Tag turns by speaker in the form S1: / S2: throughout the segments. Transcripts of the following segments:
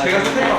S1: 제가 선생님.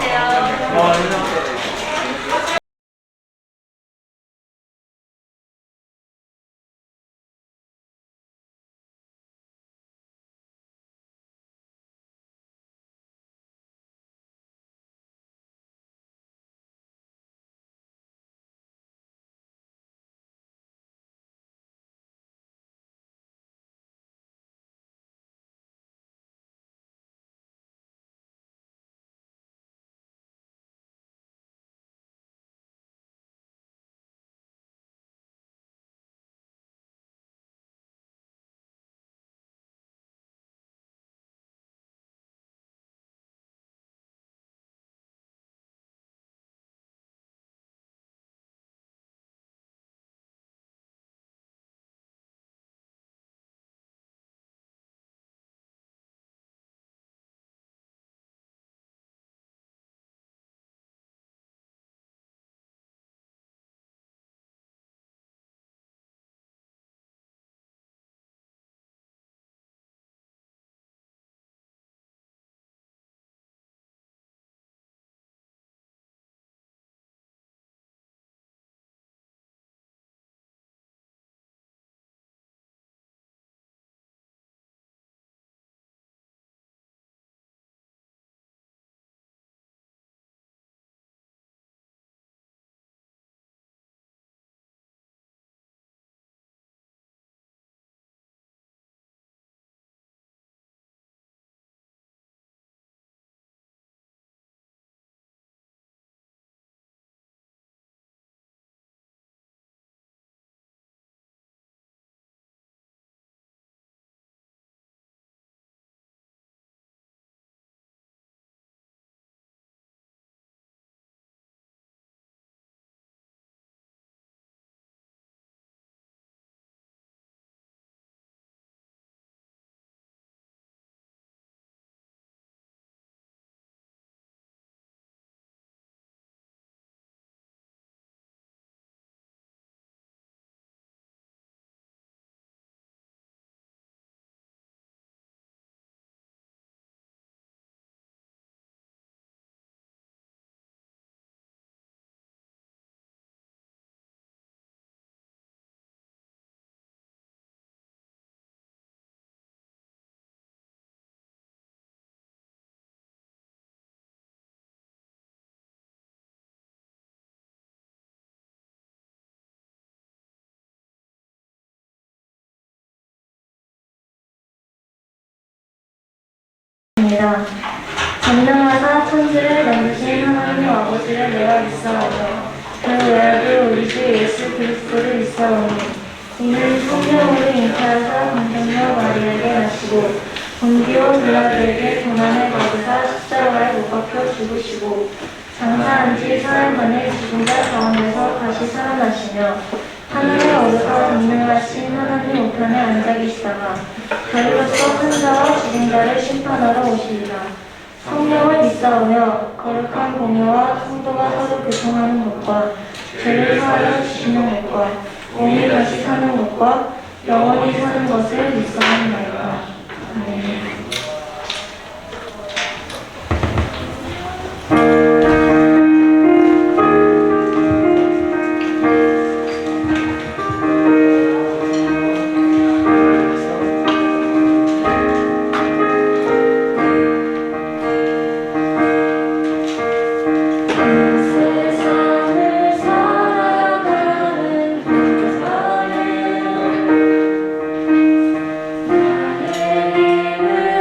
S2: 전능하사 천지를 만드신 하나님 아버지를 내가 믿사오며 그 외에도 우리 주 예수 그리스도를 믿사오니 이는 성령으로 잉태하사 동정녀 마리아에게 나시고 본디오 빌라도에게 고난을 받으사 십자가에 못 박혀 죽으시고 장사한 지 사흘 만에 죽은 자 가운데서 다시 살아나시며 하늘에 오르사 전능하신 하나님 우편에 앉아 계시다가 저희로서 산자와 죽은 자를 심판하러 오시리라. 성령을 믿사오며 거룩한 공예와 성도가 서로 교통하는 것과 죄를 사하여 주시는 것과 몸이 다시 사는 것과 영원히 사는 것을 믿사옵나이다. 아멘.
S3: 나를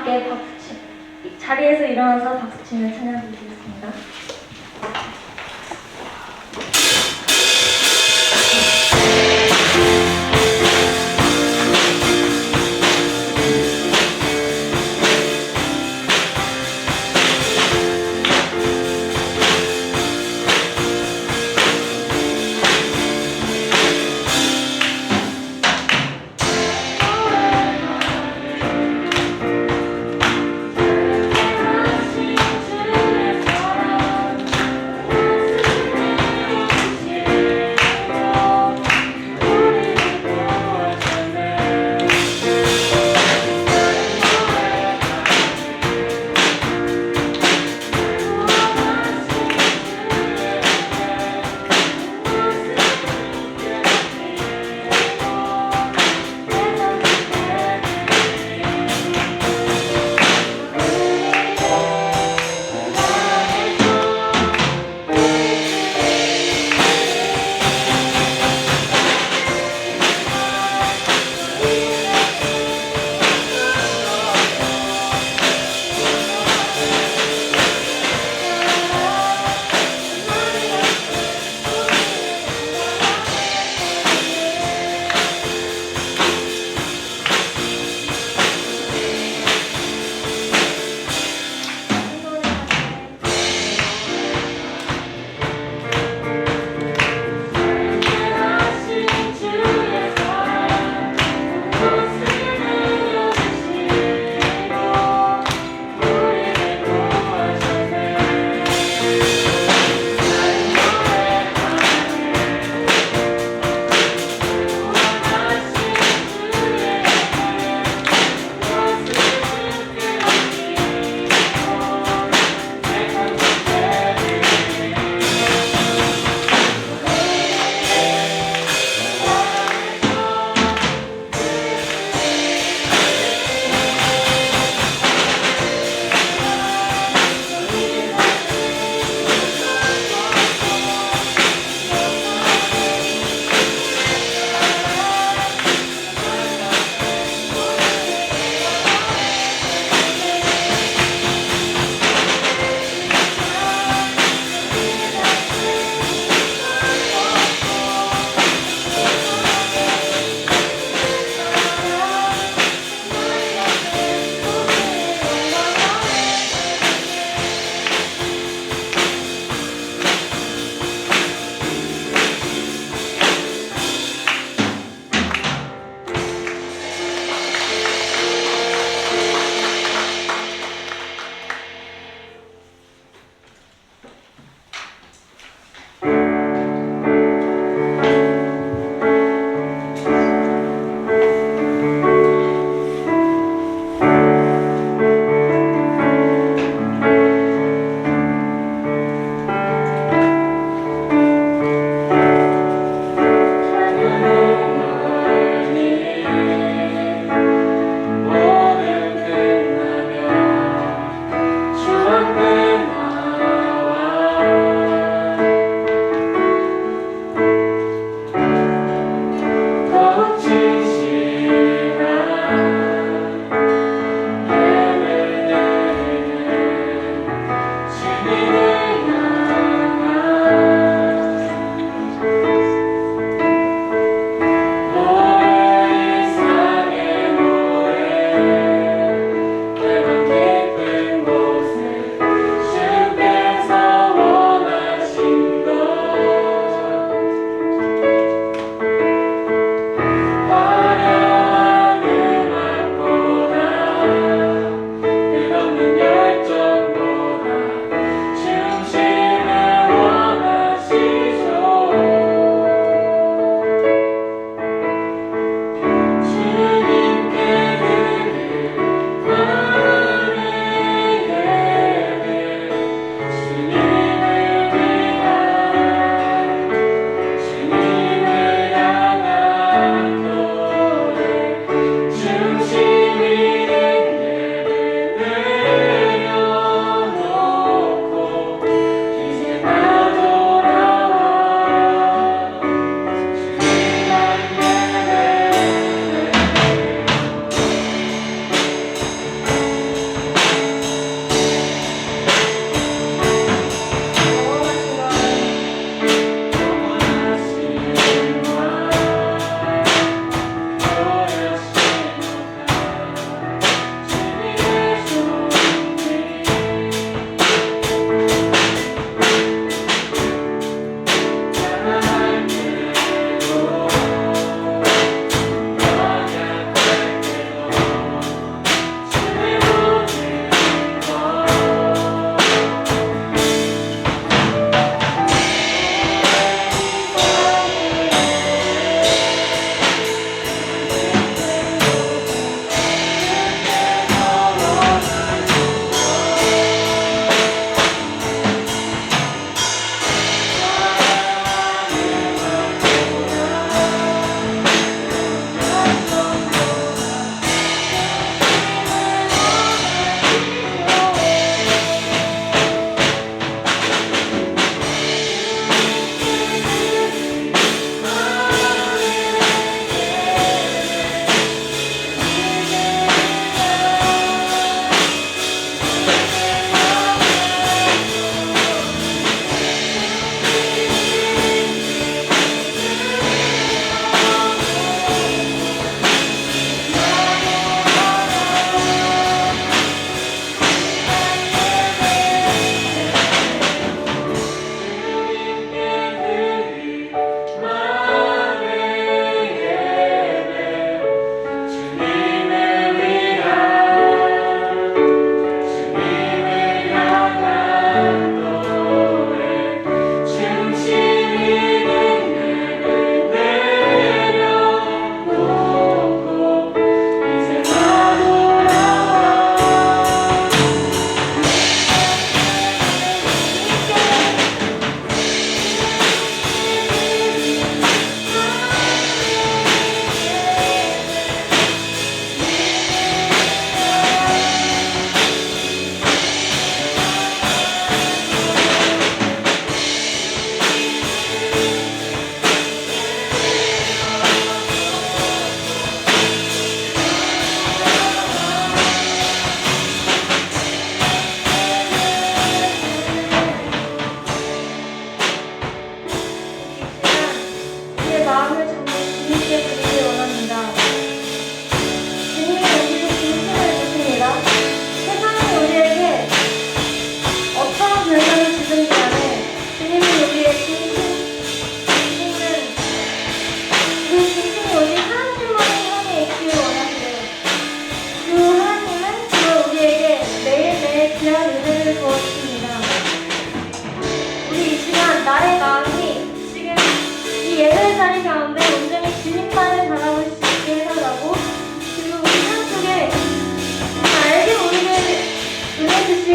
S2: 함께 자리에서 일어나서 박수치며 찬양 드리겠습니다.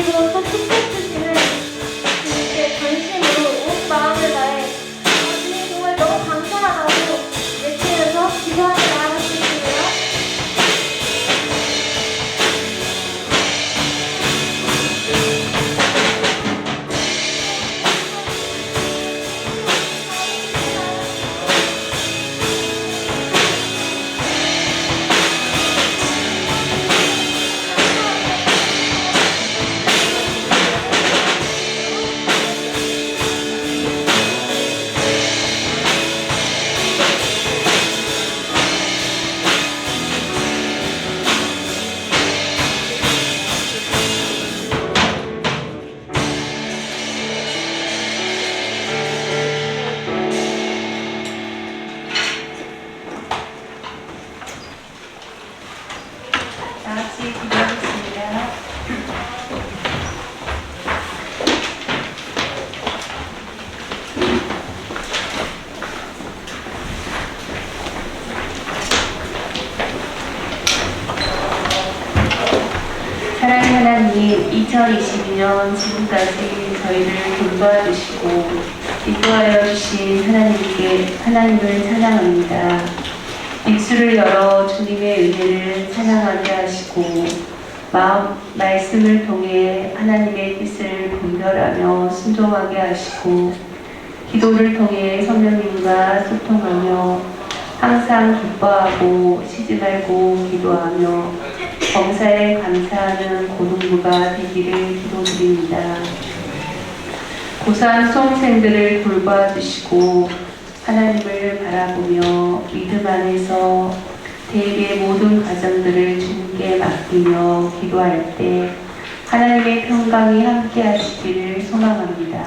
S2: 그리고 또 축복주시는 주님께 전심으로 온 마음을 다해 주님 정말 너무 감사하다고 외치면서 기도하며 나아갈 수 있습니다. 다 같이 기도하겠습니다. 사랑하는 하나님, 2022년 지금까지 저희를 돌봐주시고 인도하여 주신 하나님을 찬양합니다. 입술을 열어 주님의 은혜를 찬양하게 하시고 말씀을 통해 하나님의 뜻을 분별하며 순종하게 하시고 기도를 통해 성령님과 소통하며 항상 기뻐하고 쉬지 말고 기도하며 범사에 감사하는 고등부가 되기를 기도드립니다. 고사한 수험생들을 돌봐주시고 하나님을 바라보며 믿음 안에서 대입의 모든 과정들을 주님께 맡기며 기도할 때 하나님의 평강이 함께 하시기를 소망합니다.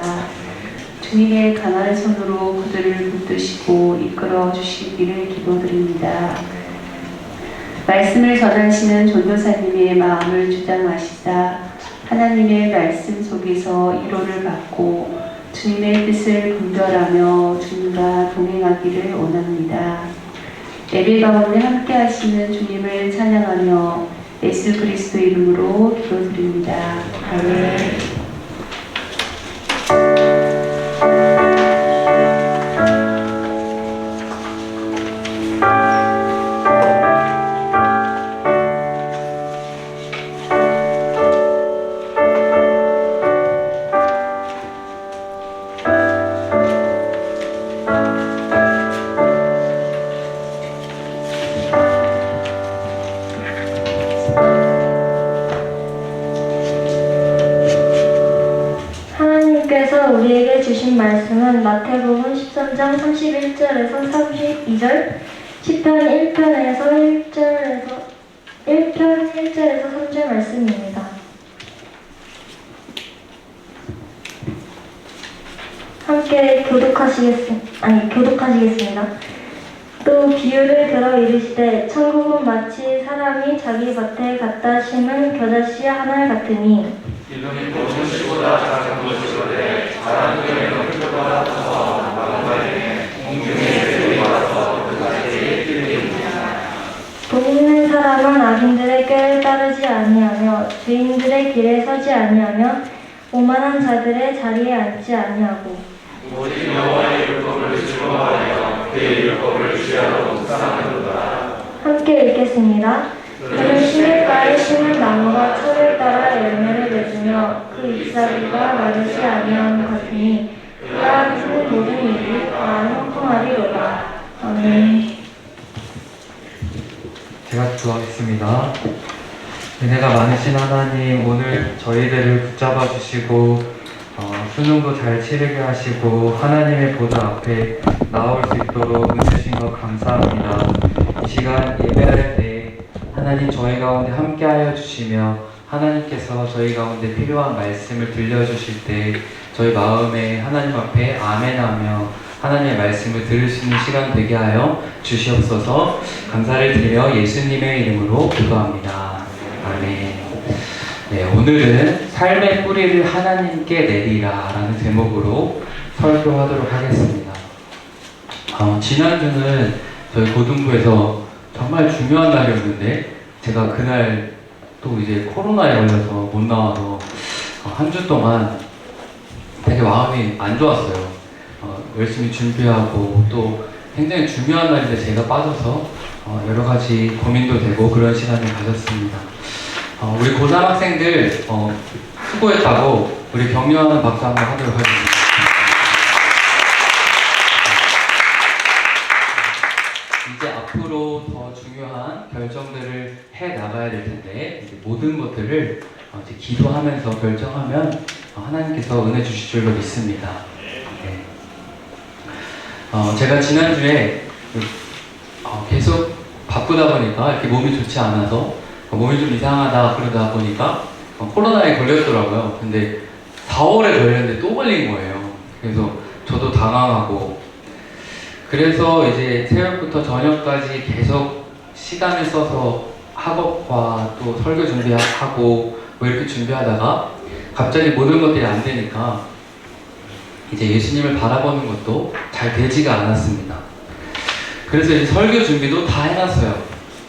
S2: 주님의 강한 손으로 그들을 붙드시고 이끌어 주시기를 기도드립니다. 말씀을 전하시는 전도사님의 마음을 주장하시자 하나님의 말씀 속에서 위로를 받고 주님의 뜻을 분별하며 주님과 동행하기를 원합니다. 예배 가운데 함께 하시는 주님을 찬양하며 예수 그리스도 이름으로 기도드립니다. 아멘. 하나님께서 우리에게 주신 말씀은 마태복음 13장 31절에서 32절, 시편 1편에서 1편 1절에서 3절 말씀입니다. 함께 교독하시겠습니다. 또 비유를 들어 이르시되 천국은 마치 사람이 자기 밭에 갖다 심은 겨자씨 하나 같으니
S1: 이름이 모든 씨보다 작은 것이거든 자란 후에는 흙보다 커서 마음에 공중에 새들이 와서 그같이 뛰느니라.
S2: 돈 있는 사람은 악인들의 꾀를 따르지 아니하며 죄인들의 길에 서지 아니하며 오만한 자들의 자리에 앉지 아니하고
S1: 오직 여호와의 율법을 즐거워하여 그의 율법을 주야로 묵상하는도다.
S2: 함께 읽겠습니다. 그는 시냇가에 심은 나무가 철을 따라 열매를 맺으며 그 잎사귀가 마르지 아니함 같으니 그가 하는 모든 일이 다 형통하리로다. 아멘.
S3: 제가 기도하겠습니다. 은혜가 많으신 하나님, 오늘 저희들을 붙잡아 주시고 수능도 잘 치르게 하시고 하나님의 보좌 앞에 나올 수 있도록 은혜주신 것 감사합니다. 이 시간 예배할 때 하나님 저희 가운데 함께하여 주시며 하나님께서 저희 가운데 필요한 말씀을 들려주실 때 저희 마음에 하나님 앞에 아멘하며 하나님의 말씀을 들을 수 있는 시간 되게 하여 주시옵소서. 감사를 드리며 예수님의 이름으로 기도합니다. 아멘. 네, 오늘은 삶의 뿌리를 하나님께 내리라 라는 제목으로 설교하도록 하겠습니다. 지난주는 저희 고등부에서 정말 중요한 날이었는데 제가 그날 또 이제 코로나에 걸려서 못 나와서 한 주 동안 되게 마음이 안 좋았어요. 열심히 준비하고 또 굉장히 중요한 날인데 제가 빠져서 여러 가지 고민도 되고 그런 시간을 가졌습니다. 우리 고3 학생들 수고했다고 우리 격려하는 박수 한번 하도록 하겠습니다. 이제 앞으로 더 중요한 결정들을 해 나가야 될 텐데 이제 모든 것들을 이제 기도하면서 결정하면 하나님께서 은혜 주실 줄로 믿습니다. 네. 제가 지난주에 계속 바쁘다 보니까 이렇게 몸이 좋지 않아서 몸이 좀 이상하다 그러다 보니까 코로나에 걸렸더라고요. 근데 4월에 걸렸는데 또 걸린 거예요. 그래서 저도 당황하고 그래서 이제 새벽부터 저녁까지 계속 시간을 써서 학업과 또 설교 준비하고 뭐 이렇게 준비하다가 갑자기 모든 것들이 안 되니까 이제 예수님을 바라보는 것도 잘 되지가 않았습니다. 그래서 이제 설교 준비도 다 해놨어요.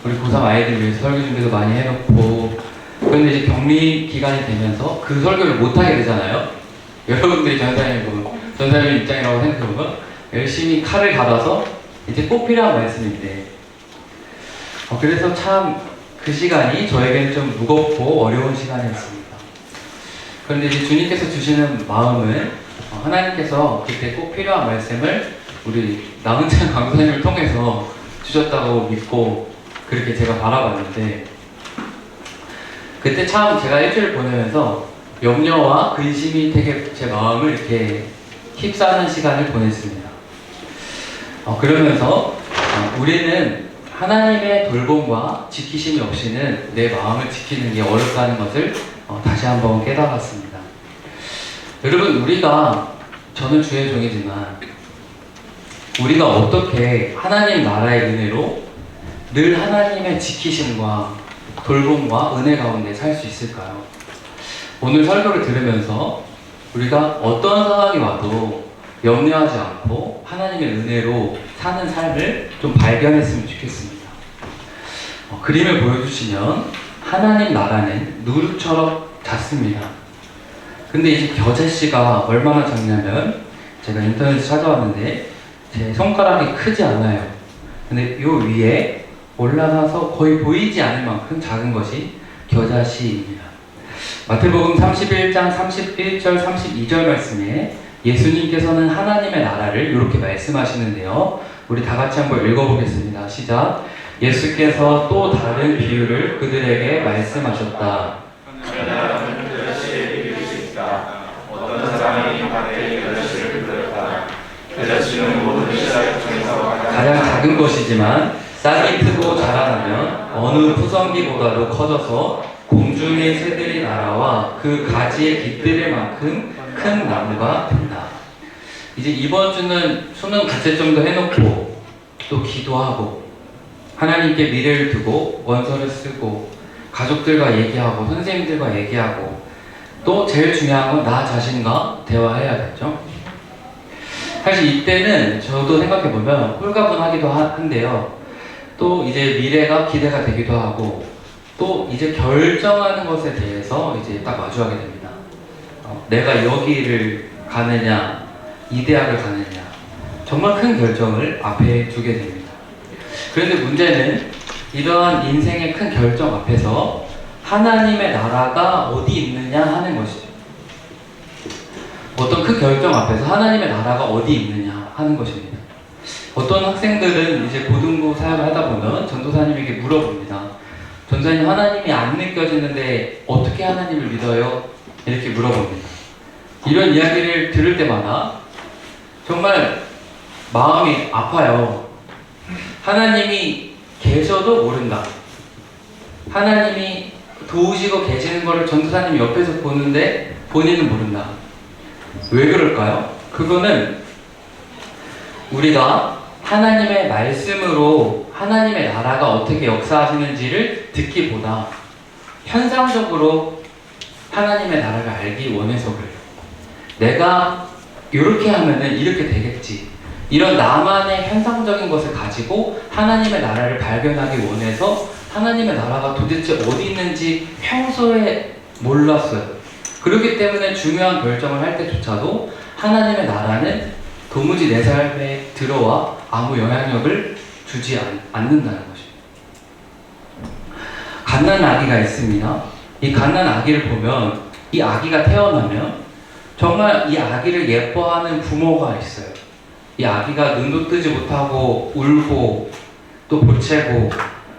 S3: 우리 고3 아이들 위해서 설교 준비도 많이 해놓고 그런데 이제 격리 기간이 되면서 그 설교를 못하게 되잖아요. 여러분들이 전사님 입장이라고 생각해보면 열심히 칼을 갈아서 이제 꼭 필요한 말씀인데 그래서 참 그 시간이 저에게는 좀 무겁고 어려운 시간이었습니다. 그런데 이제 주님께서 주시는 마음은 하나님께서 그때 꼭 필요한 말씀을 우리 나은찬 강사님을 통해서 주셨다고 믿고 그렇게 제가 바라봤는데 그때 참 제가 일주일 보내면서 염려와 근심이 되게 제 마음을 이렇게 휩싸는 시간을 보냈습니다. 그러면서 우리는 하나님의 돌봄과 지키심이 없이는 내 마음을 지키는 게 어렵다는 것을 다시 한번 깨달았습니다. 여러분 저는 주의 종이지만 우리가 어떻게 하나님 나라의 은혜로 늘 하나님의 지키심과 돌봄과 은혜 가운데 살 수 있을까요? 오늘 설교를 들으면서 우리가 어떤 상황이 와도 염려하지 않고 하나님의 은혜로 사는 삶을 좀 발견했으면 좋겠습니다. 그림을 보여주시면 하나님 나라는 누룩처럼 작습니다. 근데 이제 겨자씨가 얼마나 작냐면 제가 인터넷에 찾아왔는데 제 손가락이 크지 않아요. 근데 요 위에 올라가서 거의 보이지 않을 만큼 작은 것이 겨자씨입니다. 마태복음 31장 31절 32절 말씀에 예수님께서는 하나님의 나라를 이렇게 말씀하시는데요. 우리 다 같이 한번 읽어보겠습니다. 시작. 예수께서 또 다른 비유를 그들에게 말씀하셨다.
S1: 어떤 사람이 밭에 겨자씨를 뿌렸다. 겨자씨는 모든 씨앗 중에서
S3: 가장 작은 것이지만 싹이 트고 자라나면 어느 푸성기보다도 커져서 공중의 새들이 날아와 그 가지에 깃들일 만큼 큰 나무가 된다. 이제 이번 주는 수능 가채점도 해놓고 또 기도하고 하나님께 미래를 두고 원서를 쓰고 가족들과 얘기하고 선생님들과 얘기하고 또 제일 중요한 건 나 자신과 대화해야겠죠. 사실 이때는 저도 생각해보면 홀가분하기도 한데요. 또 이제 미래가 기대가 되기도 하고 또 이제 결정하는 것에 대해서 이제 딱 마주하게 됩니다. 내가 여기를 가느냐 이 대학을 가느냐 정말 큰 결정을 앞에 두게 됩니다. 그런데 문제는 이러한 인생의 큰 결정 앞에서 하나님의 나라가 어디 있느냐 하는 것이죠. 어떤 큰 결정 앞에서 하나님의 나라가 어디 있느냐 하는 것입니다. 어떤 학생들은 이제 고등부 사역을 하다 보면 전도사님에게 물어봅니다. 전도사님, 하나님이 안 느껴지는데 어떻게 하나님을 믿어요? 이렇게 물어봅니다. 이런 이야기를 들을 때마다 정말 마음이 아파요. 하나님이 계셔도 모른다. 하나님이 도우시고 계시는 것을 전도사님이 옆에서 보는데 본인은 모른다. 왜 그럴까요? 그거는 우리가 하나님의 말씀으로 하나님의 나라가 어떻게 역사하시는지를 듣기보다 현상적으로 하나님의 나라를 알기 원해서 그래요. 내가 이렇게 하면은 이렇게 되겠지. 이런 나만의 현상적인 것을 가지고 하나님의 나라를 발견하기 원해서 하나님의 나라가 도대체 어디 있는지 평소에 몰랐어요. 그렇기 때문에 중요한 결정을 할 때조차도 하나님의 나라는 도무지 내 삶에 들어와 아무 영향력을 주지 않는다는 것입니다. 갓난아기가 있습니다. 이 갓난아기를 보면 이 아기가 태어나면 정말 이 아기를 예뻐하는 부모가 있어요. 이 아기가 눈도 뜨지 못하고 울고 또 보채고,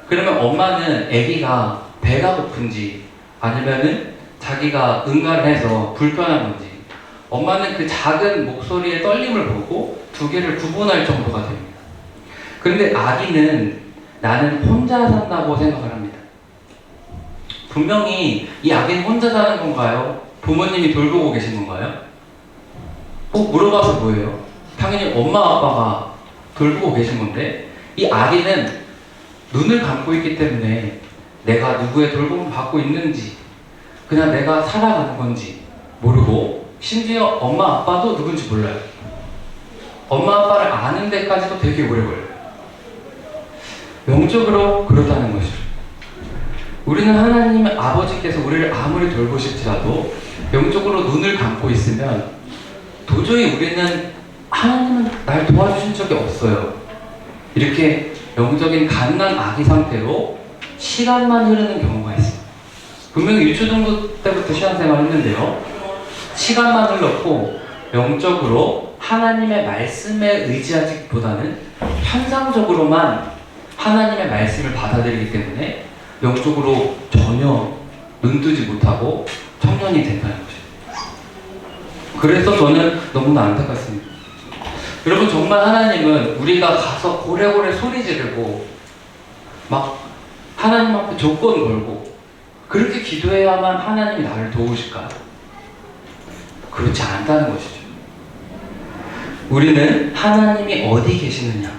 S3: 그러면 엄마는 아기가 배가 고픈지 아니면은 자기가 응가를 해서 불편한 건지 엄마는 그 작은 목소리의 떨림을 보고 두 개를 구분할 정도가 됩니다. 그런데 아기는 나는 혼자 산다고 생각을 합니다. 분명히 이 아기는 혼자 사는 건가요? 부모님이 돌보고 계신 건가요? 꼭 물어봐서 뭐예요? 당연히 엄마 아빠가 돌보고 계신 건데, 이 아기는 눈을 감고 있기 때문에 내가 누구의 돌봄을 받고 있는지, 그냥 내가 살아가는 건지 모르고, 심지어 엄마 아빠도 누군지 몰라요. 엄마 아빠를 아는 데까지도 되게 오래 걸려요. 영적으로 그렇다는 것이죠. 우리는 하나님 아버지께서 우리를 아무리 돌보실지라도 영적으로 눈을 감고 있으면 도저히 우리는 하나님은 날 도와주신 적이 없어요. 이렇게 영적인 갓난 아기 상태로 시간만 흐르는 경우가 있어요. 분명히 유초등부 때부터 신앙생활 했는데요. 시간만 흘렀고 영적으로 하나님의 말씀에 의지하기보다는 현상적으로만 하나님의 말씀을 받아들이기 때문에 영적으로 전혀 눈뜨지 못하고 청년이 된다는 것입니다. 그래서 저는 너무나 안타깝습니다. 여러분, 정말 하나님은 우리가 가서 고래고래 소리 지르고 막 하나님 앞에 조건 걸고 그렇게 기도해야만 하나님이 나를 도우실까요? 그렇지 않다는 것이죠. 우리는 하나님이 어디 계시느냐,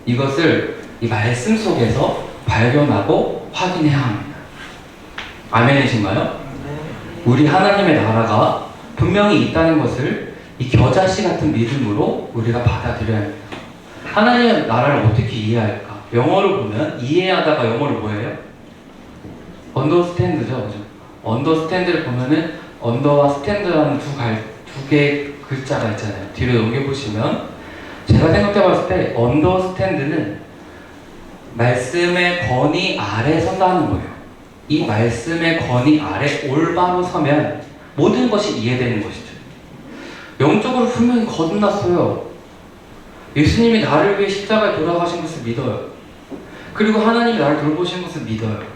S3: 이것을 이 말씀 속에서 발견하고 확인해야 합니다. 아멘이신가요? 우리 하나님의 나라가 분명히 있다는 것을 이 겨자씨 같은 믿음으로 우리가 받아들여야 합니다. 하나님의 나라를 어떻게 이해할까? 영어로 보면 이해하다가 영어로 뭐예요? 언더스탠드죠, 그죠? 언더스탠드를 보면은 언더와 스탠드라는 두 개의 글자가 있잖아요. 뒤로 넘겨보시면 제가 생각해봤을 때 언더스탠드는 말씀의 권위 아래 선다는 거예요. 이 말씀의 권위 아래 올바로 서면 모든 것이 이해되는 것이죠. 영적으로 분명히 거듭났어요. 예수님이 나를 위해 십자가에 돌아가신 것을 믿어요. 그리고 하나님이 나를 돌보신 것을 믿어요.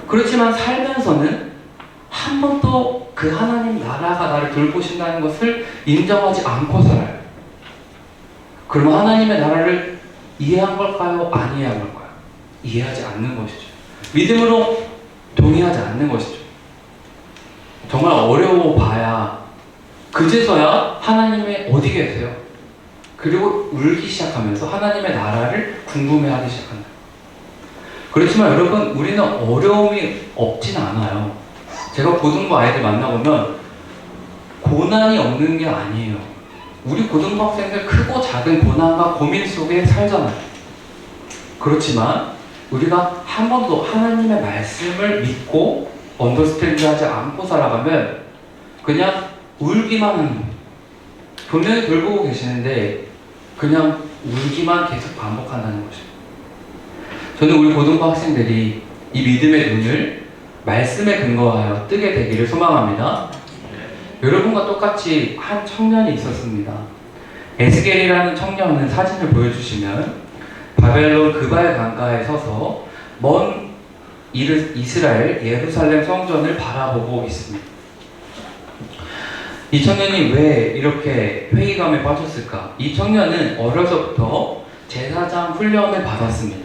S3: 그렇지만 살면서는 한 번도 그 하나님 나라가 나를 돌보신다는 것을 인정하지 않고 살아요. 그러면 하나님의 나라를 이해한 걸까요? 안 이해한 걸까요? 이해하지 않는 것이죠. 믿음으로 동의하지 않는 것이죠. 정말 어려워봐야 그제서야 하나님이 어디 계세요? 그리고 울기 시작하면서 하나님의 나라를 궁금해하기 시작한다. 그렇지만 여러분, 우리는 어려움이 없진 않아요. 제가 고등부 아이들 만나보면 고난이 없는 게 아니에요. 우리 고등부 학생들 크고 작은 고난과 고민 속에 살잖아요. 그렇지만 우리가 한 번도 하나님의 말씀을 믿고 언더스탠드하지 않고 살아가면 그냥 울기만 하는 거예요. 분명히 돌보고 계시는데 그냥 울기만 계속 반복한다는 것이죠. 저는 우리 고등부 학생들이 이 믿음의 눈을 말씀에 근거하여 뜨게 되기를 소망합니다. 여러분과 똑같이 한 청년이 있었습니다. 에스겔이라는 청년은 사진을 보여주시면 바벨론 그발 강가에 서서 먼 이스라엘 예루살렘 성전을 바라보고 있습니다. 이 청년이 왜 이렇게 회의감에 빠졌을까? 이 청년은 어려서부터 제사장 훈련을 받았습니다.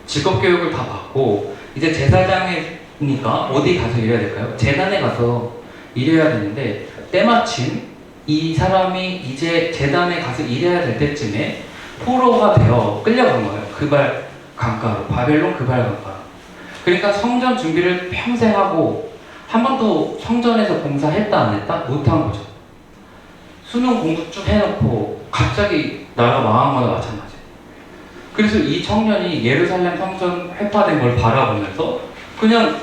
S3: 직업교육을 다 받고 이제 제사장이니까 어디 가서 일해야 될까요? 재단에 가서 일해야 되는데 때마침 이 사람이 이제 재단에 가서 일해야 될 때쯤에 포로가 되어 끌려간 거예요. 그발 강가로, 바벨론 그발 강가로. 그러니까 성전 준비를 평생 하고 한 번도 성전에서 봉사했다 안 했다? 못한 거죠. 수능 공부 쭉 해놓고 갑자기 나라가 망한 거나 마찬가지예요. 그래서 이 청년이 예루살렘 성전 회파된 걸 바라보면서 그냥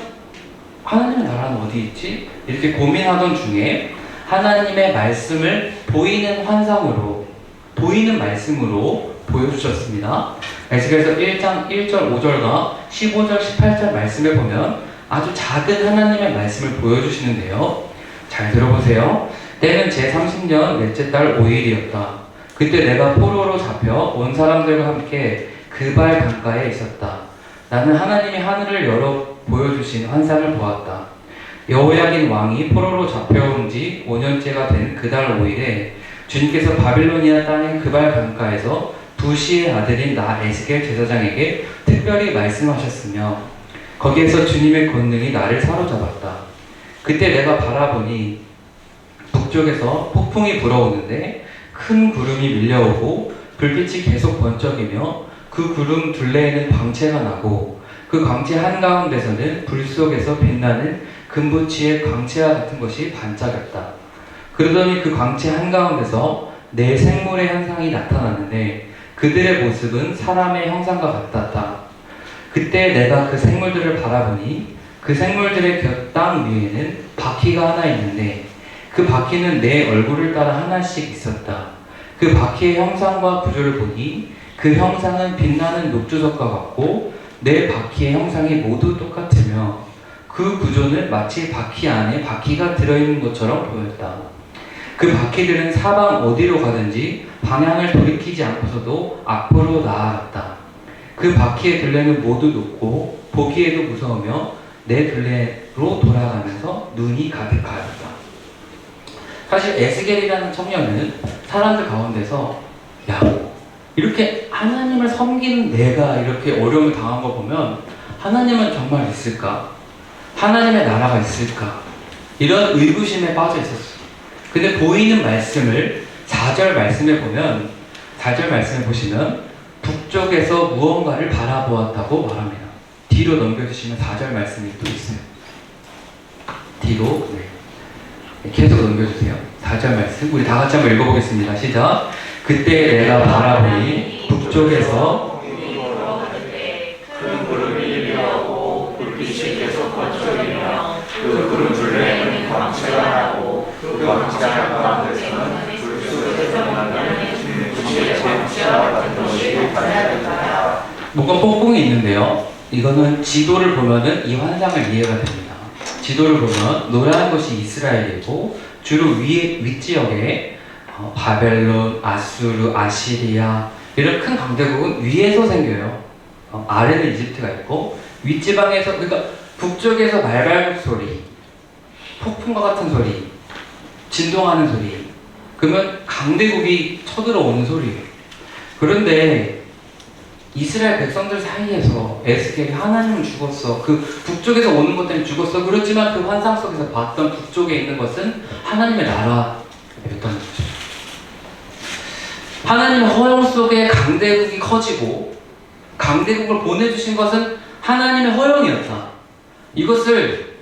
S4: 하나님의 나라는 어디 있지? 이렇게 고민하던 중에 하나님의 말씀을 보이는 환상으로, 보이는 말씀으로 보여주셨습니다. 에스겔서 1장 1절 5절과 15절 18절 말씀에 보면 아주 작은 하나님의 말씀을 보여주시는데요. 잘 들어보세요. 때는 제30년 넷째 달 5일이었다. 그때 내가 포로로 잡혀 온 사람들과 함께 그발 강가에 있었다. 나는 하나님이 하늘을 열어 보여주신 환상을 보았다. 여호야긴 왕이 포로로 잡혀온 지 5년째가 된 그달 5일에 주님께서 바빌로니아 땅의 그발 강가에서 부시의 아들인 나 에스겔 제사장에게 특별히 말씀하셨으며 거기에서 주님의 권능이 나를 사로잡았다. 그때 내가 바라보니 북쪽에서 폭풍이 불어오는데 큰 구름이 밀려오고 불빛이 계속 번쩍이며 그 구름 둘레에는 광채가 나고 그 광채 한가운데서는 불 속에서 빛나는 금붙이의 광채와 같은 것이 반짝였다. 그러더니 그 광채 한가운데서 네 생물의 현상이 나타났는데 그들의 모습은 사람의 형상과 같았다. 그때 내가 그 생물들을 바라보니 그 생물들의 땅 위에는 바퀴가 하나 있는데 그 바퀴는 내 얼굴을 따라 하나씩 있었다. 그 바퀴의 형상과 구조를 보니 그 형상은 빛나는 녹주석과 같고 내 바퀴의 형상이 모두 똑같으며 그 구조는 마치 바퀴 안에 바퀴가 들어있는 것처럼 보였다. 그 바퀴들은 사방 어디로 가든지 방향을 돌이키지 않고서도 앞으로 나아갔다. 그 바퀴의 둘레는 모두 높고 보기에도 무서우며 내 둘레로 돌아가면서 눈이 가득하였다. 사실 에스겔이라는 청년은 사람들 가운데서 야, 이렇게 하나님을 섬기는 내가 이렇게 어려움을 당한 거 보면 하나님은 정말 있을까? 하나님의 나라가 있을까? 이런 의구심에 빠져 있었어요. 근데 보이는 말씀을 4절 말씀에 보면 4절 말씀에 보시면 북쪽에서 무언가를 바라보았다고 말합니다. 뒤로 넘겨주시면 4절 말씀이 또 있어요. 뒤로 계속 넘겨주세요. 4절 말씀 우리 다 같이 한번 읽어보겠습니다. 시작. 그때 내가 바라보니 북쪽에서
S1: 큰 구름이 밀려오고 불빛이 계속 번쩍이며 그 구름 둘레에는 광채가 나고 그 광채 한가운데서는 불 속에서 빛나는 금붙이의 광채와 같은 것이 반짝였다.
S4: 뭔가 뽕뽕이 있는데요. 이거는 지도를 보면은 이 환상을 이해가 됩니다. 지도를 보면 노란 것이 이스라엘이고 주로 윗지역에 바벨론, 아수르, 아시리아 이런 큰 강대국은 위에서 생겨요. 아래는 이집트가 있고 윗지방에서 그러니까 북쪽에서 말발굽 소리, 폭풍과 같은 소리, 진동하는 소리 그러면 강대국이 쳐들어오는 소리예요. 그런데 이스라엘 백성들 사이에서 에스겔이 하나님은 죽었어. 그 북쪽에서 오는 것 때문에 죽었어. 그렇지만 그 환상 속에서 봤던 북쪽에 있는 것은 하나님의 나라였다는 거죠. 하나님의 허용 속에 강대국이 커지고 강대국을 보내주신 것은 하나님의 허용이었다. 이것을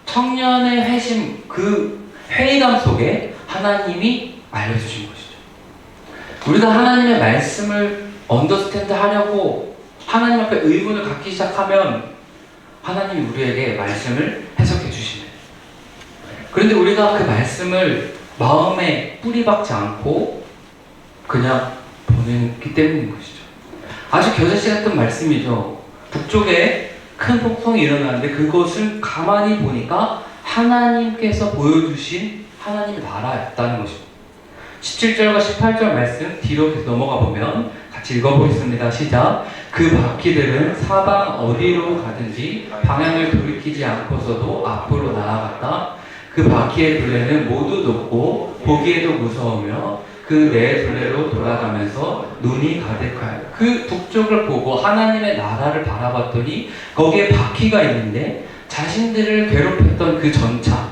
S4: 청년의 회심, 그 회의감 속에 하나님이 알려주신 것이죠. 우리가 하나님의 말씀을 언더스탠드 하려고 하나님 앞에 의문을 갖기 시작하면 하나님이 우리에게 말씀을 해석해 주시는. 그런데 우리가 그 말씀을 마음에 뿌리박지 않고 그냥 보내기 때문인 것이죠. 아주 겨자씨 같은 말씀이죠. 북쪽에 큰 폭풍이 일어나는데 그것을 가만히 보니까 하나님께서 보여주신 하나님의 나라였다는 것입니다. 17절과 18절 말씀 뒤로 계속 넘어가 보면 같이 읽어보겠습니다. 시작. 그 바퀴들은 사방 어디로 가든지 방향을 돌이키지 않고서도 앞으로 나아갔다. 그 바퀴의 둘레는 모두 높고 보기에도 무서우며 그 네 둘레로 돌아가면서 눈이 가득하여 그 북쪽을 보고 하나님의 나라를 바라봤더니 거기에 바퀴가 있는데 자신들을 괴롭혔던 그 전차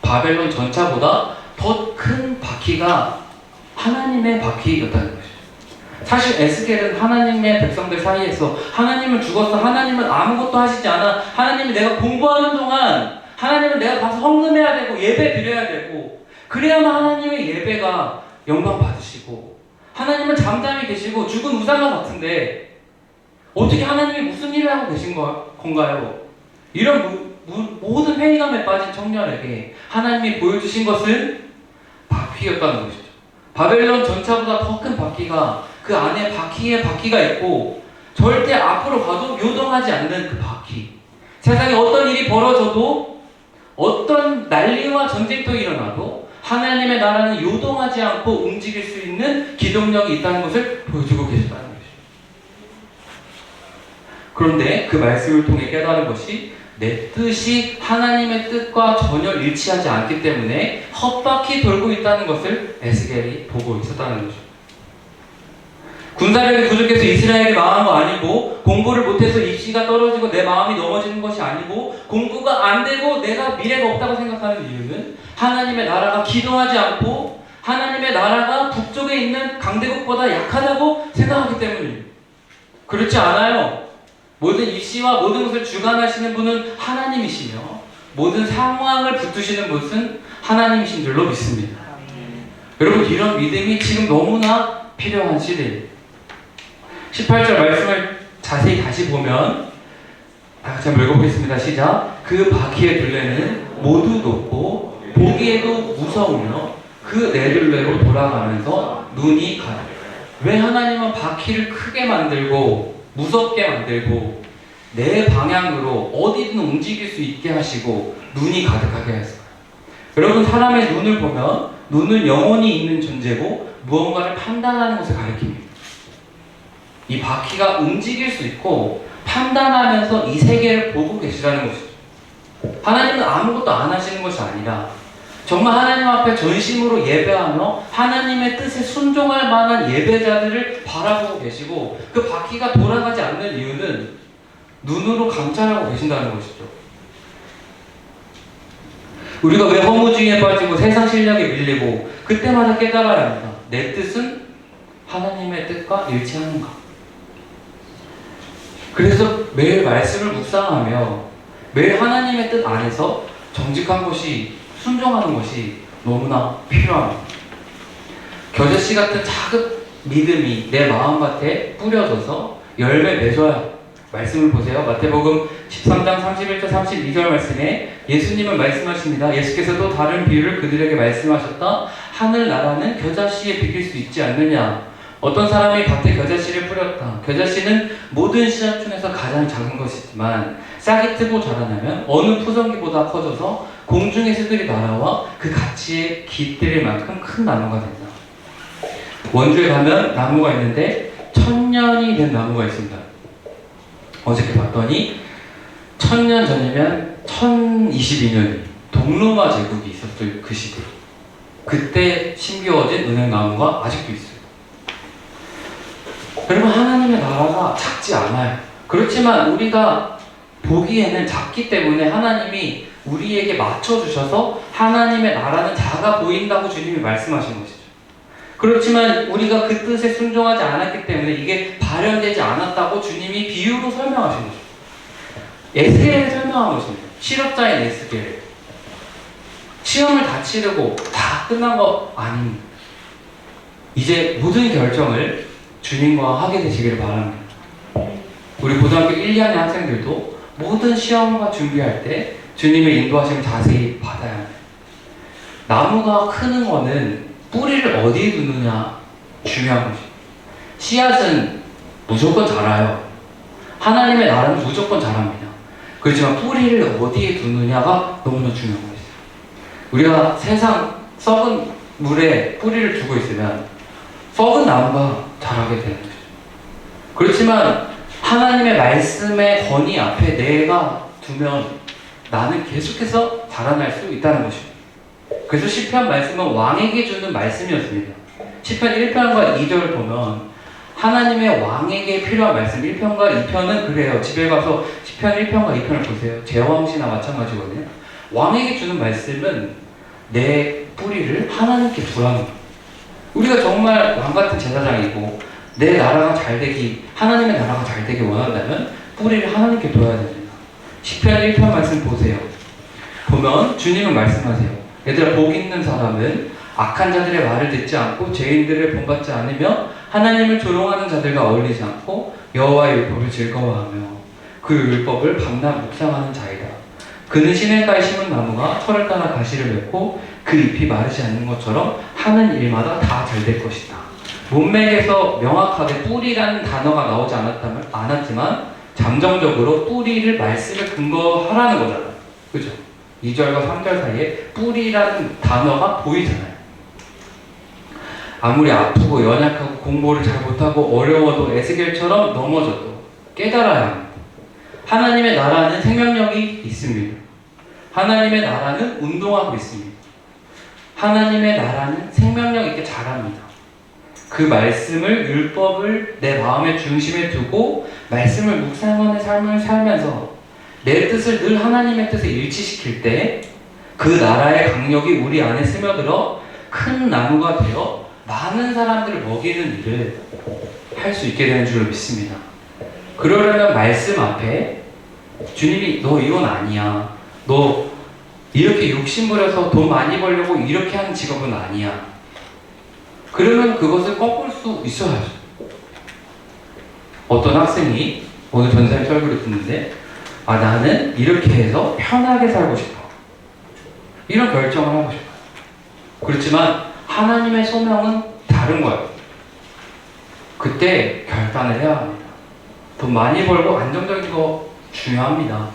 S4: 바벨론 전차보다 더 큰 바퀴가 하나님의 바퀴였다는 것이죠. 사실 에스겔은 하나님의 백성들 사이에서 하나님은 죽었어, 하나님은 아무것도 하시지 않아, 하나님이 내가 공부하는 동안 하나님은 내가 가서 헌금해야 되고 예배 드려야 되고 그래야만 하나님의 예배가 영광 받으시고 하나님은 잠잠히 계시고 죽은 우상과 같은데 어떻게 하나님이 무슨 일을 하고 계신 건가요? 이런 모든 회의감에 빠진 청년에게 하나님이 보여주신 것은 바퀴였다는 것이죠. 바벨론 전차보다 더 큰 바퀴가 그 안에 바퀴가 있고 절대 앞으로 가도 요동하지 않는 그 바퀴. 세상에 어떤 일이 벌어져도 어떤 난리와 전쟁터가 일어나도 하나님의 나라는 요동하지 않고 움직일 수 있는 기동력이 있다는 것을 보여주고 계셨다는 것이죠. 그런데 그 말씀을 통해 깨달은 것이 내 뜻이 하나님의 뜻과 전혀 일치하지 않기 때문에 헛바퀴 돌고 있다는 것을 에스겔이 보고 있었다는 거죠. 군사력이 부족해서 이스라엘이 망한 거 아니고, 공부를 못해서 입시가 떨어지고 내 마음이 넘어지는 것이 아니고, 공부가 안 되고 내가 미래가 없다고 생각하는 이유는 하나님의 나라가 기동하지 않고 하나님의 나라가 북쪽에 있는 강대국보다 약하다고 생각하기 때문입니다. 그렇지 않아요. 모든 입시와 모든 것을 주관하시는 분은 하나님이시며 모든 상황을 붙드시는 분은 하나님이신 줄로 믿습니다. 여러분, 이런 믿음이 지금 너무나 필요한 시대입니다. 18절 말씀을 자세히 다시 보면 다 같이 한번 읽어보겠습니다. 시작. 그 바퀴의 둘레는 모두 높고 보기에도 무서우며 그 네 둘레로 돌아가면서 눈이 가요. 왜 하나님은 바퀴를 크게 만들고 무섭게 만들고 내 방향으로 어디든 움직일 수 있게 하시고 눈이 가득하게 했어요? 여러분, 사람의 눈을 보면 눈은 영혼이 있는 존재고 무언가를 판단하는 것을 가리킵니다. 이 바퀴가 움직일 수 있고 판단하면서 이 세계를 보고 계시다는 것이죠. 하나님은 아무것도 안 하시는 것이 아니라 정말 하나님 앞에 전심으로 예배하며 하나님의 뜻에 순종할 만한 예배자들을 바라보고 계시고, 그 바퀴가 돌아가지 않는 이유는 눈으로 감찰하고 계신다는 것이죠. 우리가 왜 허무주의에 빠지고 세상 실력에 밀리고 그때마다 깨달아야 합니다. 내 뜻은 하나님의 뜻과 일치하는가? 그래서 매일 말씀을 묵상하며 매일 하나님의 뜻 안에서 정직한 것이, 순종하는 것이 너무나 필요합니다. 겨자씨 같은 작은 믿음이 내 마음밭에 뿌려져서 열매 맺어야. 말씀을 보세요. 마태복음 13장 31절 32절 말씀에 예수님은 말씀하십니다. 예수께서도 다른 비유를 그들에게 말씀하셨다. 하늘나라는 겨자씨에 비길 수 있지 않느냐. 어떤 사람이 밭에 겨자씨를 뿌렸다. 겨자씨는 모든 씨앗 중에서 가장 작은 것이지만 싹이 트고 자라나면 어느 푸성기보다 커져서 공중의 새들이 날아와 그 가치에 깃들일 만큼 큰 나무가 된다. 원주에 가면 나무가 있는데 1000년이 된 나무가 있습니다. 어저께 봤더니 1000년 전이면 1022년이 동로마 제국이 있었을 그 시대. 그때 심겨워진 은행나무가 아직도 있어요. 여러분, 하나님의 나라가 작지 않아요. 그렇지만 우리가 보기에는 작기 때문에 하나님이 우리에게 맞춰주셔서 하나님의 나라는 작아 보인다고 주님이 말씀하신 것이죠. 그렇지만 우리가 그 뜻에 순종하지 않았기 때문에 이게 발현되지 않았다고 주님이 비유로 설명하신 거죠. 에스겔을 설명한 것입니다. 실업자인 에스겔. 시험을 다 치르고 다 끝난 거 아닙니다. 이제 모든 결정을 주님과 하게 되시기를 바랍니다. 우리 고등학교 1, 2학년 학생들도 모든 시험과 준비할 때 주님의 인도하심을 자세히 받아야 합니다. 나무가 크는 거는 뿌리를 어디에 두느냐 중요한 것이죠. 씨앗은 무조건 자라요. 하나님의 나라는 무조건 자랍니다. 그렇지만 뿌리를 어디에 두느냐가 너무나 중요한 것이죠. 우리가 세상 썩은 물에 뿌리를 두고 있으면 썩은 나무가 자라게 되는 것이죠. 그렇지만 하나님의 말씀의 권위 앞에 내가 두면 나는 계속해서 자라날 수 있다는 것입니다. 그래서 시편 말씀은 왕에게 주는 말씀이었습니다. 시편 1편과 2절을 보면 하나님의 왕에게 필요한 말씀 1편과 2편은 그래요. 집에 가서 시편 1편과 2편을 보세요. 제왕시나 마찬가지거든요. 왕에게 주는 말씀은 내 뿌리를 하나님께 두라는 거예요. 우리가 정말 왕같은 제사장이고 내 나라가 잘되기, 하나님의 나라가 잘되기 원한다면 뿌리를 하나님께 둬야 됩니다. 시편 1편 말씀 보세요. 보면 주님은 말씀하세요. 얘들아, 복 있는 사람은 악한 자들의 말을 듣지 않고 죄인들을 본받지 않으며 하나님을 조롱하는 자들과 어울리지 않고 여호와의 율법을 즐거워하며 그 율법을 밤낮 묵상하는 자이다. 그는 시냇가에 심은 나무가 철을 따라 가시를 맺고 그 잎이 마르지 않는 것처럼 하는 일마다 다 잘 될 것이다. 문맥에서 명확하게 뿌리라는 단어가 나오지 않았지만 잠정적으로 뿌리를 말씀에 근거하라는 거잖아요. 그죠? 2절과 3절 사이에 뿌리라는 단어가 보이잖아요. 아무리 아프고 연약하고 공부를 잘 못하고 어려워도 에스겔처럼 넘어져도 깨달아야 합니다. 하나님의 나라는 생명력이 있습니다. 하나님의 나라는 운동하고 있습니다. 하나님의 나라는 생명력 있게 자랍니다. 그 말씀을, 율법을 내 마음의 중심에 두고 말씀을 묵상하는 삶을 살면서 내 뜻을 늘 하나님의 뜻에 일치시킬 때 그 나라의 강력이 우리 안에 스며들어 큰 나무가 되어 많은 사람들을 먹이는 일을 할 수 있게 되는 줄로 믿습니다. 그러려면 말씀 앞에 주님이 너 이건 아니야. 너 이렇게 욕심부려서 돈 많이 벌려고 이렇게 하는 직업은 아니야. 그러면 그것을 꺾을 수 있어야죠. 어떤 학생이 오늘 전사님 설교를 듣는데 나는 이렇게 해서 편하게 살고 싶어. 이런 결정을 하고 싶어요. 그렇지만 하나님의 소명은 다른 거예요. 그때 결단을 해야 합니다. 돈 많이 벌고 안정적인 거 중요합니다.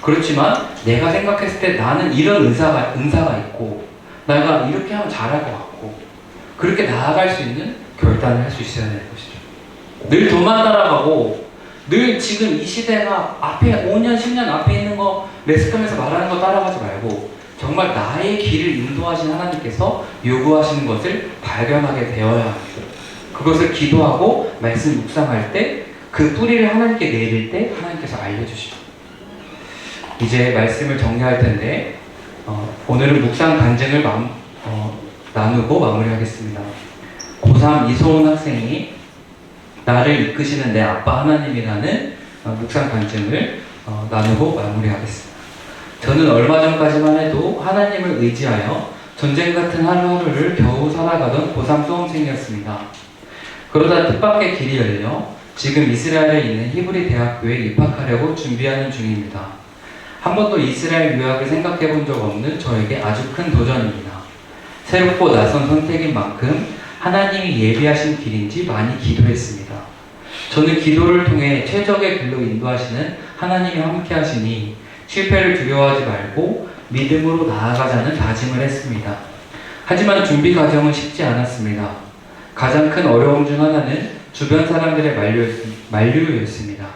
S4: 그렇지만 내가 생각했을 때 나는 이런 은사가 있고 내가 이렇게 하면 잘할 것 같고 그렇게 나아갈 수 있는 결단을 할 수 있어야 되는 것이죠. 늘 돈만 따라가고 늘 지금 이 시대가 앞에 5년, 10년 앞에 있는 거 매스컴에서 말하는 거 따라가지 말고 정말 나의 길을 인도하신 하나님께서 요구하시는 것을 발견하게 되어야 합니다. 그것을 기도하고 말씀 묵상할 때 그 뿌리를 하나님께 내릴 때 하나님께서 알려주십니다. 이제 말씀을 정리할 텐데 오늘은 묵상 간증을 나누고 마무리하겠습니다. 고3 이소은 학생이 나를 이끄시는 내 아빠 하나님이라는 묵상 간증을 나누고 마무리하겠습니다. 저는 얼마 전까지만 해도 하나님을 의지하여 전쟁 같은 하루하루를 겨우 살아가던 고3 수험생이었습니다. 그러다 뜻밖의 길이 열려 지금 이스라엘에 있는 히브리 대학교에 입학하려고 준비하는 중입니다. 한 번도 이스라엘 유학을 생각해 본 적 없는 저에게 아주 큰 도전입니다. 새롭고 낯선 선택인 만큼 하나님이 예비하신 길인지 많이 기도했습니다. 저는 기도를 통해 최적의 길로 인도하시는 하나님이 함께 하시니 실패를 두려워하지 말고 믿음으로 나아가자는 다짐을 했습니다. 하지만 준비 과정은 쉽지 않았습니다. 가장 큰 어려움 중 하나는 주변 사람들의 만류였습니다.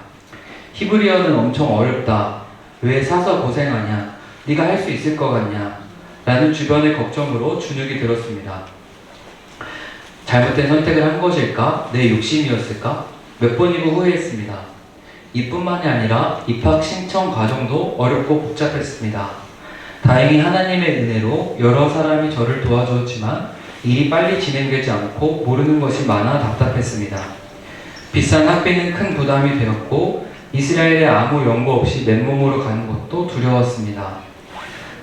S4: 히브리어는 엄청 어렵다. 왜 사서 고생하냐? 네가 할 수 있을 것 같냐? 라는 주변의 걱정으로 주눅이 들었습니다. 잘못된 선택을 한 것일까? 내 욕심이었을까? 몇 번이고 후회했습니다. 이뿐만이 아니라 입학 신청 과정도 어렵고 복잡했습니다. 다행히 하나님의 은혜로 여러 사람이 저를 도와주었지만 일이 빨리 진행되지 않고 모르는 것이 많아 답답했습니다. 비싼 학비는 큰 부담이 되었고 이스라엘에 아무 연고 없이 맨몸으로 가는 것도 두려웠습니다.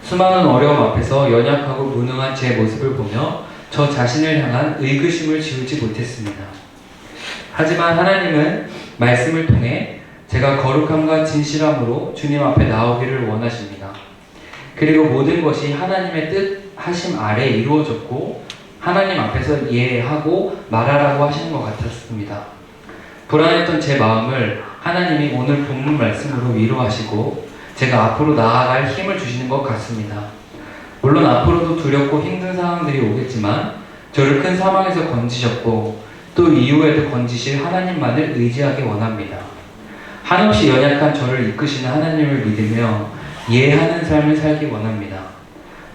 S4: 수많은 어려움 앞에서 연약하고 무능한 제 모습을 보며 저 자신을 향한 의구심을 지우지 못했습니다. 하지만 하나님은 말씀을 통해 제가 거룩함과 진실함으로 주님 앞에 나오기를 원하십니다. 그리고 모든 것이 하나님의 뜻하심 아래 이루어졌고 하나님 앞에서 이해하고 말하라고 하시는 것 같았습니다. 불안했던 제 마음을 하나님이 오늘 본문 말씀으로 위로하시고 제가 앞으로 나아갈 힘을 주시는 것 같습니다. 물론 앞으로도 두렵고 힘든 상황들이 오겠지만 저를 큰 사망에서 건지셨고 또 이후에도 건지실 하나님만을 의지하기 원합니다. 한없이 연약한 저를 이끄시는 하나님을 믿으며 이해하는 삶을 살기 원합니다.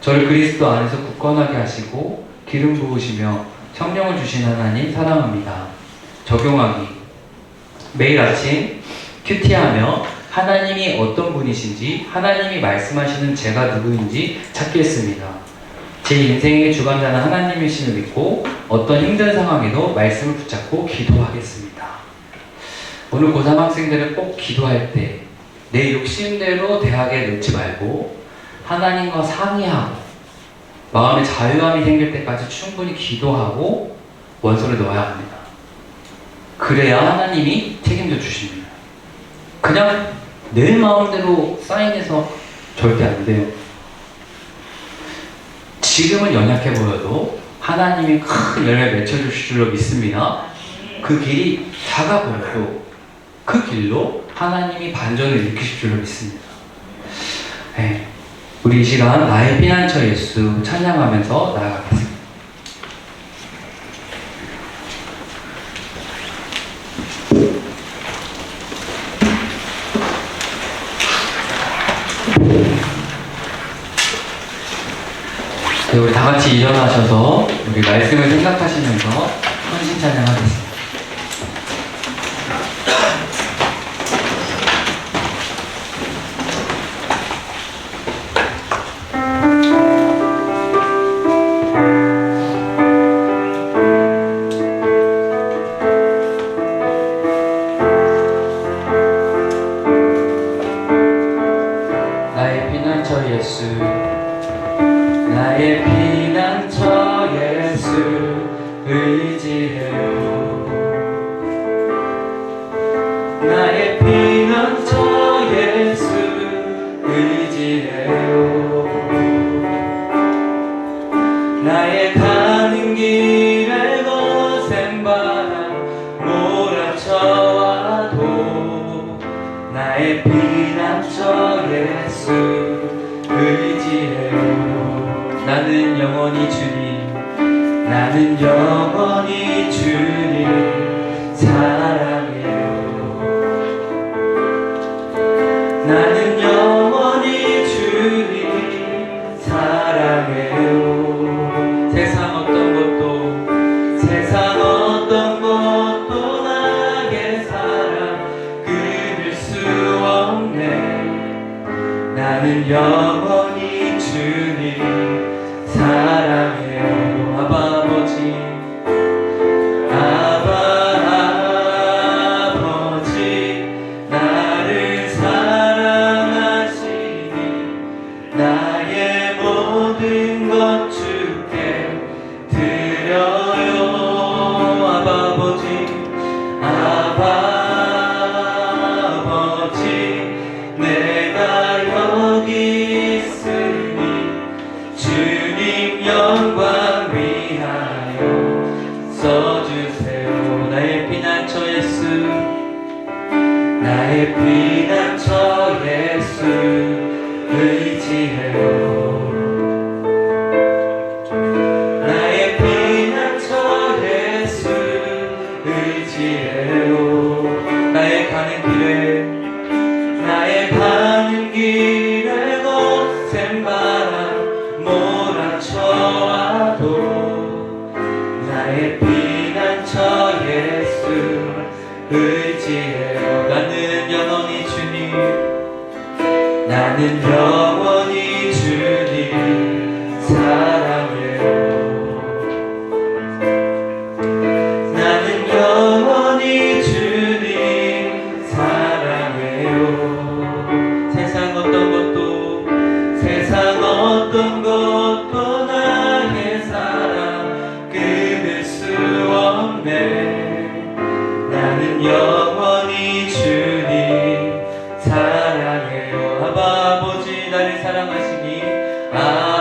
S4: 저를 그리스도 안에서 굳건하게 하시고 기름 부으시며 성령을 주신 하나님 사랑합니다. 적용하기. 매일 아침 큐티하며 하나님이 어떤 분이신지 하나님이 말씀하시는 제가 누구인지 찾겠습니다. 제 인생의 주관자는 하나님이심을 믿고 어떤 힘든 상황에도 말씀을 붙잡고 기도하겠습니다. 오늘 고3 학생들은 꼭 기도할 때 내 욕심대로 대학에 넣지 말고 하나님과 상의하고 마음의 자유함이 생길 때까지 충분히 기도하고 원서를 넣어야 합니다. 그래야 하나님이 책임져 주십니다. 그냥 내 마음대로 사인해서 절대 안 돼요. 지금은 연약해 보여도 하나님이 큰 열매 맺혀주실 줄로 믿습니다. 그 길이 작아 보여도 그 길로 하나님이 반전을 일으키실 줄로 믿습니다. 네. 우리 이 시간 나의 피난처 예수 찬양하면서 나아가겠습니다. 네, 우리 다 같이 일어나셔서 우리 말씀을 생각하시면서 헌신 찬양하겠습니다. 나의 피난처 예수, 나의 피난처 예수 의지해요. 나의 피난처 예수 의지해요. 나의 가는 길에 거센 바람 몰아쳐와도 나의 피난처 예수 의지해요. 나는 영원히 주님, 나는 영원히 주님 사랑해요. 나는 영원히 주님 사랑해요. 세상 어떤 것도 나의 사랑 끊을 수 없네. 나는 영원히 주님 사랑해요. 아빠 아버지, 나를 사랑하시니 나의 모든 것 주께 드려요. 아버지, 내가 여기 있으니 주님 영광 위하여 써주세요. 나의 피난처 예수, 나의 피난처 예수 의지해요. 나의 피난처 예수 의지해요. 나의 가는 길에 거센 바람 몰아쳐와도 나의 피난처 예수 의지해요. 나는 영원히 주님, 나는 영원히 주님 사랑해요. 나는 영원히 주님 사랑해요. 세상 어떤 것도 나의 사랑 끊을 수 없네. 나는 영원히 주님 사랑해요. 아버지, 나를 사랑하시니 아버지,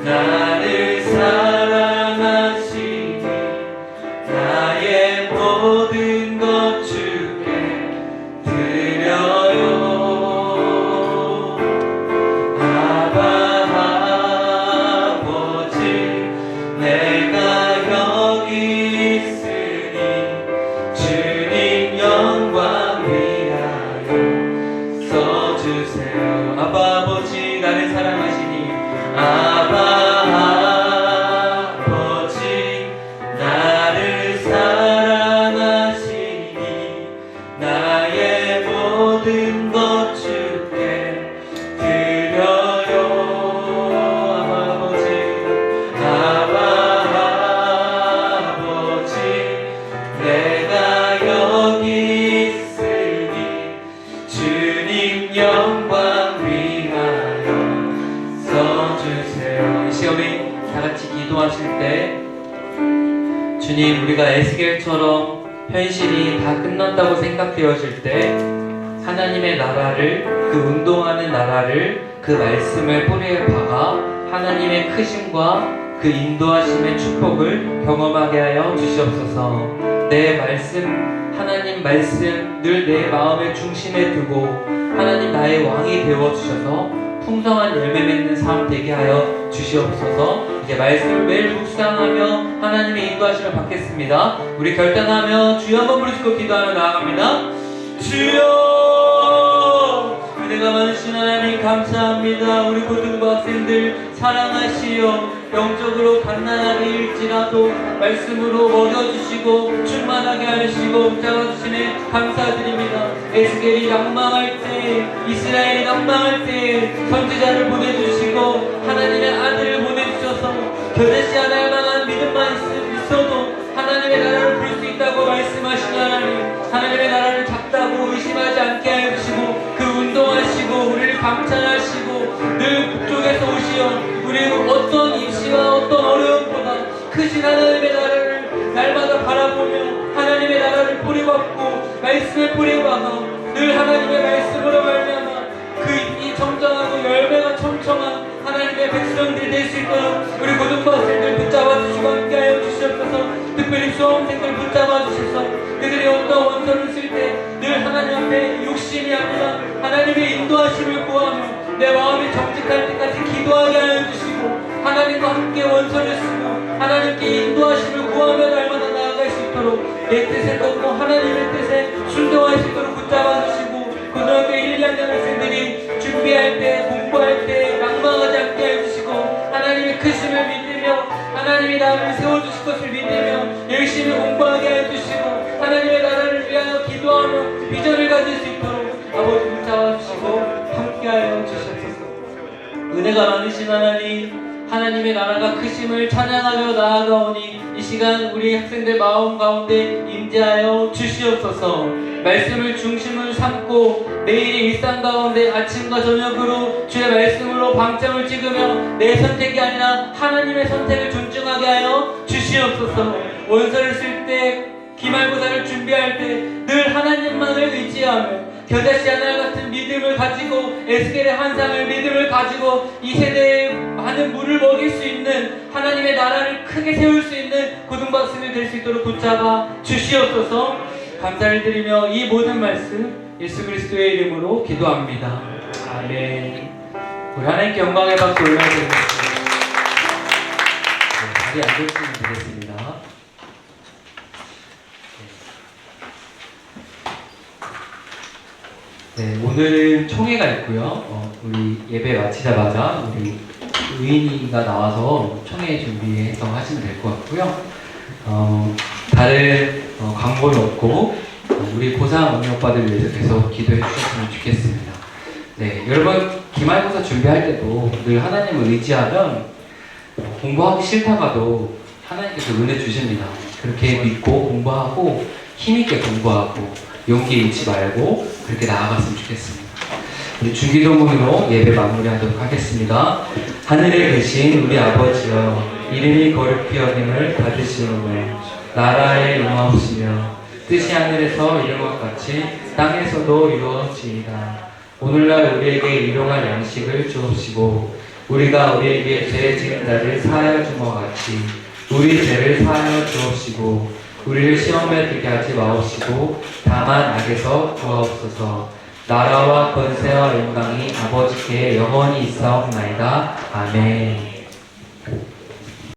S4: 나를 사랑하시니 나의 모든 것 주께 드려요. 아버지, 내가 여기 있으니 주님 영광 위하여 써주세요. 아버지, 나를 사랑하시니 아버지, 나를 사랑하시니 나의 모든 것 주께 드려요. 아버지, 내가 여기 있으니 주님 영광 위하여 써주세요. 이 시간에 다 같이 기도하실 때 주님, 우리가 에스겔처럼 현실이 다 끝났다고 생각되어질 때 하나님의 나라를, 그 운동하는 나라를, 그 말씀을 뿌리에 박아 하나님의 크심과 그 인도하심의 축복을 경험하게 하여 주시옵소서. 내 말씀, 하나님 말씀 늘 내 마음의 중심에 두고 하나님 나의 왕이 되어주셔서 풍성한 열매 맺는 삶 되게 하여 주시옵소서. 이제 말씀을 매일 묵상하며 하나님의 인도하심을 받겠습니다. 우리 결단하며 주여 한번 부르시고 기도하며 나아갑니다. 주여, 은혜가 많으신 하나님 감사합니다. 우리 고등부 학생들 사랑하시어 영적으로 갓난아기 일지라도 말씀으로 먹여주시고 충만하게 하시고 붙잡아주시네 감사드립니다. 에스겔이 낭망할 때, 이스라엘이 낭망할 때 선지자를 보내주시고 하나님의 아들을 보내주셔서 겨자씨 하나에 만한 믿음만 있어도 하나님의 나라를 볼 수 있다고 말씀하신 하나님의 나라를 작다고 의심하지 않게 해주시고 그 운동하시고 우리를 감찰하시고 늘 북쪽에서 오시어 우리의 어떤 입시와 어떤 어려움보다 크신 하나님의 나라를 날마다 바라보며 하나님의 나라를 뿌리박고 말씀을 뿌리박아 늘 하나님의 말씀으로 말미암아 그 이 정정하고 열매가 촘촘한 하나님의 백성들이 될 수 있도록 우리 고등부 학생들 붙잡아 주시고 함께하여 주시옵소서. 특별히 수험생들 붙잡아 주셔서 그들이 어떤 원서를 쓸 때 늘 하나님 앞에 욕심이 아니라 하나님의 인도하심을 구하며 내 마음이 정직할 때까지 기도하게 하여 주시고 하나님과 함께 원서를 쓰고 하나님께 인도하심을 구하며 날마다 나아갈 수 있도록 내 뜻에 걷고 하나님의 뜻에 순종할 수 있도록 붙잡아 주시고 고등학교 1, 2학년 학생들이 준비할 때 공부할 때 낭망하지 않게 해주시고 하나님의 크심을 믿으며 하나님이 나를 세워주실 것을 믿으며 열심히 공부하게 해주시고 하나님의 나라를 위하여 기도하며 비전을 가질 수 있도록 아버지 붙잡아주시고 함께하여 주시옵소서. 은혜가 많으신 하나님, 하나님의 나라가 크심을 찬양하며 나아가오니 이 시간 우리 학생들 마음 가운데 임재하여 주시옵소서. 말씀을 중심을 삼고 매일의 일상 가운데 아침과 저녁으로 주의 말씀으로 방점을 찍으며 내 선택이 아니라 하나님의 선택을 존중하게 하여 주시옵소서. 원서를 쓸 때, 기말고사를 준비할 때 늘 하나님만을 의지하며 겨자씨 하나 같은 믿음을 가지고 에스겔의 환상을 믿음을 가지고 이 세대에 많은 물을 먹일 수 있는 하나님의 나라를 크게 세울 수 있는 고등부 학생이 될 수 있도록 붙잡아 주시옵소서. 감사를 드리며 이 모든 말씀 예수 그리스도의 이름으로 기도합니다. 아멘. 우리 하나님께 영광의 박수 올려드리겠습니다. 자리에 앉으시면 되겠습니다. 네, 오늘은 총회가 있고요. 우리 예배 마치자마자 우리 의인이가 나와서 총회 준비해서 하시면 될 것 같고요. 다른 광고는 없고 우리 고3 언니 오빠들 위해서 계속 기도해 주셨으면 좋겠습니다. 네, 여러분 기말고사 준비할 때도 늘 하나님을 의지하면 공부하기 싫다가도 하나님께서 은혜 주십니다. 그렇게 믿고 공부하고 힘있게 공부하고 용기 잃지 말고 그렇게 나아갔으면 좋겠습니다. 우리 중기도문으로 예배 마무리하도록 하겠습니다. 하늘에 계신 우리 아버지여, 이름이 거룩히 여김을 받으시오며 나라에 임하옵시며 뜻이 하늘에서 이룬 것 같이 땅에서도 이루어지이다. 오늘날 우리에게 일용할 양식을 주옵시고 우리가 우리에게 죄 지은 자를 사하여 준 것 같이 우리 죄를 사하여 주옵시고 우리를 시험에 들게 하지 마옵시고 다만 악에서 구하옵소서. 나라와 권세와 영광이 아버지께 영원히 있사옵나이다. 아멘.